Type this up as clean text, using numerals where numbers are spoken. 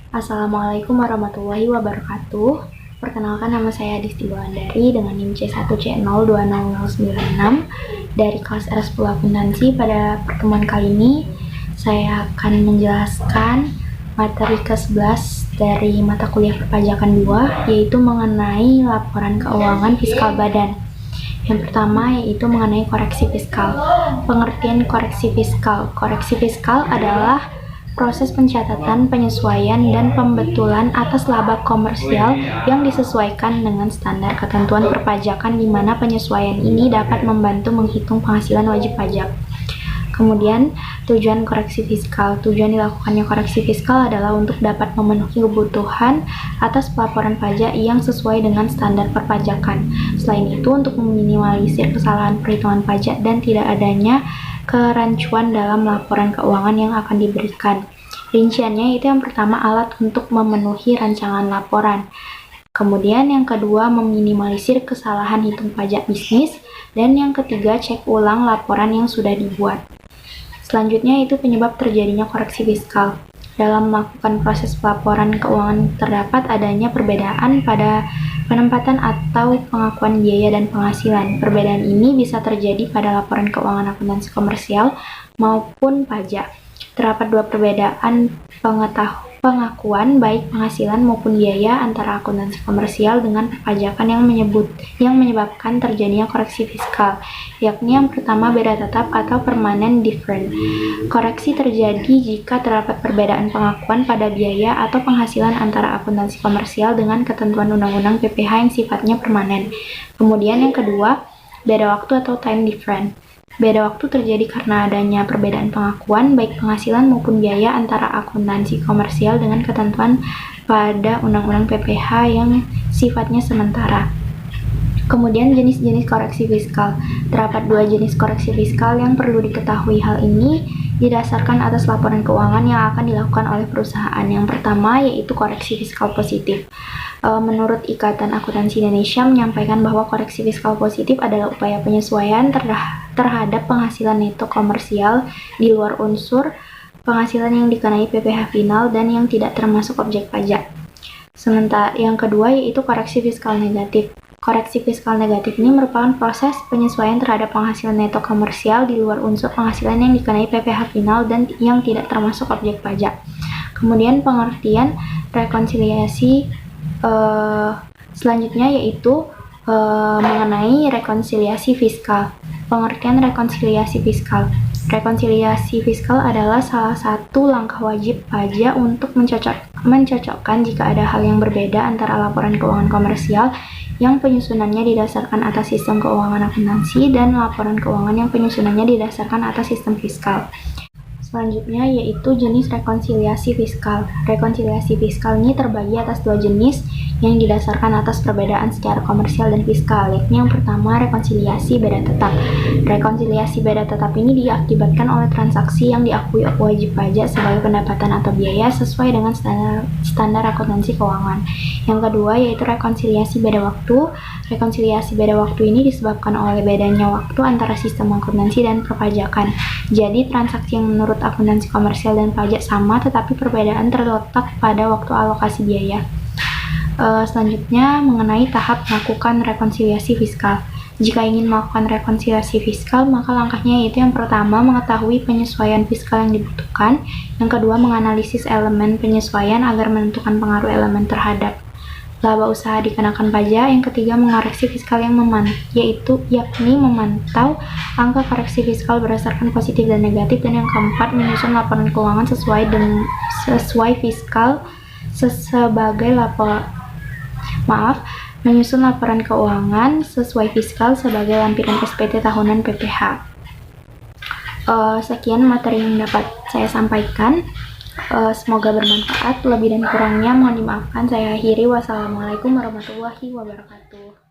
Assalamualaikum warahmatullahi wabarakatuh. Perkenalkan, nama saya Disti Wulandari dengan NIM C1C020096 dari kelas R10 Akuntansi. Pada pertemuan kali ini saya akan menjelaskan materi ke-11 dari mata kuliah perpajakan 2, yaitu mengenai laporan keuangan fiskal badan. Yang pertama yaitu mengenai koreksi fiskal. Pengertian koreksi fiskal. Koreksi fiskal adalah proses pencatatan, penyesuaian, dan pembetulan atas laba komersial yang disesuaikan dengan standar ketentuan perpajakan, di mana penyesuaian ini dapat membantu menghitung penghasilan wajib pajak. Kemudian, tujuan koreksi fiskal. Tujuan dilakukannya koreksi fiskal adalah untuk dapat memenuhi kebutuhan atas pelaporan pajak yang sesuai dengan standar perpajakan. Selain itu, untuk meminimalisir kesalahan perhitungan pajak dan tidak adanya kerancuan dalam laporan keuangan yang akan diberikan. Rinciannya itu yang pertama, alat untuk memenuhi rancangan laporan. Kemudian yang kedua, meminimalisir kesalahan hitung pajak bisnis. Dan yang ketiga, cek ulang laporan yang sudah dibuat. Selanjutnya itu penyebab terjadinya koreksi fiskal. Dalam melakukan proses pelaporan keuangan terdapat adanya perbedaan pada penempatan atau pengakuan biaya dan penghasilan. Perbedaan ini bisa terjadi pada laporan keuangan akuntansi komersial maupun pajak. Terdapat dua perbedaan pengakuan baik penghasilan maupun biaya antara akuntansi komersial dengan perpajakan yang menyebabkan terjadinya koreksi fiskal, yakni yang pertama, beda tetap atau permanent different. Koreksi terjadi jika terdapat perbedaan pengakuan pada biaya atau penghasilan antara akuntansi komersial dengan ketentuan Undang-Undang PPh yang sifatnya permanen. Kemudian yang kedua, beda waktu atau time different. Beda waktu terjadi karena adanya perbedaan pengakuan baik penghasilan maupun biaya antara akuntansi komersial dengan ketentuan pada Undang-Undang PPh yang sifatnya sementara. Kemudian jenis-jenis koreksi fiskal. Terdapat dua jenis koreksi fiskal yang perlu diketahui. Hal ini didasarkan atas laporan keuangan yang akan dilakukan oleh perusahaan. Yang pertama yaitu koreksi fiskal positif. Menurut Ikatan Akuntansi Indonesia menyampaikan bahwa koreksi fiskal positif adalah upaya penyesuaian terhadap penghasilan neto komersial di luar unsur penghasilan yang dikenai PPh final dan yang tidak termasuk objek pajak. Sementara yang kedua yaitu koreksi fiskal negatif. Koreksi fiskal negatif ini merupakan proses penyesuaian terhadap penghasilan neto komersial di luar unsur penghasilan yang dikenai PPh final dan yang tidak termasuk objek pajak. Kemudian pengertian rekonsiliasi selanjutnya yaitu mengenai rekonsiliasi fiskal. Pengertian rekonsiliasi fiskal. Rekonsiliasi fiskal adalah salah satu langkah wajib pajak untuk mencocokkan jika ada hal yang berbeda antara laporan keuangan komersial yang penyusunannya didasarkan atas sistem keuangan akuntansi dan laporan keuangan yang penyusunannya didasarkan atas sistem fiskal. Selanjutnya yaitu jenis rekonsiliasi fiskal. Rekonsiliasi fiskal ini terbagi atas dua jenis yang didasarkan atas perbedaan secara komersial dan fiskal, yakni yang pertama rekonsiliasi beda tetap. Rekonsiliasi beda tetap ini diakibatkan oleh transaksi yang diakui wajib pajak sebagai pendapatan atau biaya sesuai dengan standar akuntansi keuangan. Yang kedua yaitu rekonsiliasi beda waktu. Rekonsiliasi beda waktu ini disebabkan oleh bedanya waktu antara sistem akuntansi dan perpajakan. Jadi transaksi yang menurut akuntansi komersial dan pajak sama, tetapi perbedaan terletak pada waktu alokasi biaya. Selanjutnya mengenai tahap melakukan rekonsiliasi fiskal. Jika ingin melakukan rekonsiliasi fiskal, maka langkahnya yaitu yang pertama mengetahui penyesuaian fiskal yang dibutuhkan, yang kedua menganalisis elemen penyesuaian agar menentukan pengaruh elemen terhadap laba usaha dikenakan pajak, yang ketiga mengoreksi fiskal yang yakni memantau angka koreksi fiskal berdasarkan positif dan negatif, dan yang keempat menyusun laporan keuangan menyusun laporan keuangan sesuai fiskal sebagai lampiran SPT tahunan PPh. Sekian materi yang dapat saya sampaikan. Semoga bermanfaat. Lebih dan kurangnya mohon dimaafkan. Saya akhiri. Wassalamualaikum warahmatullahi wabarakatuh.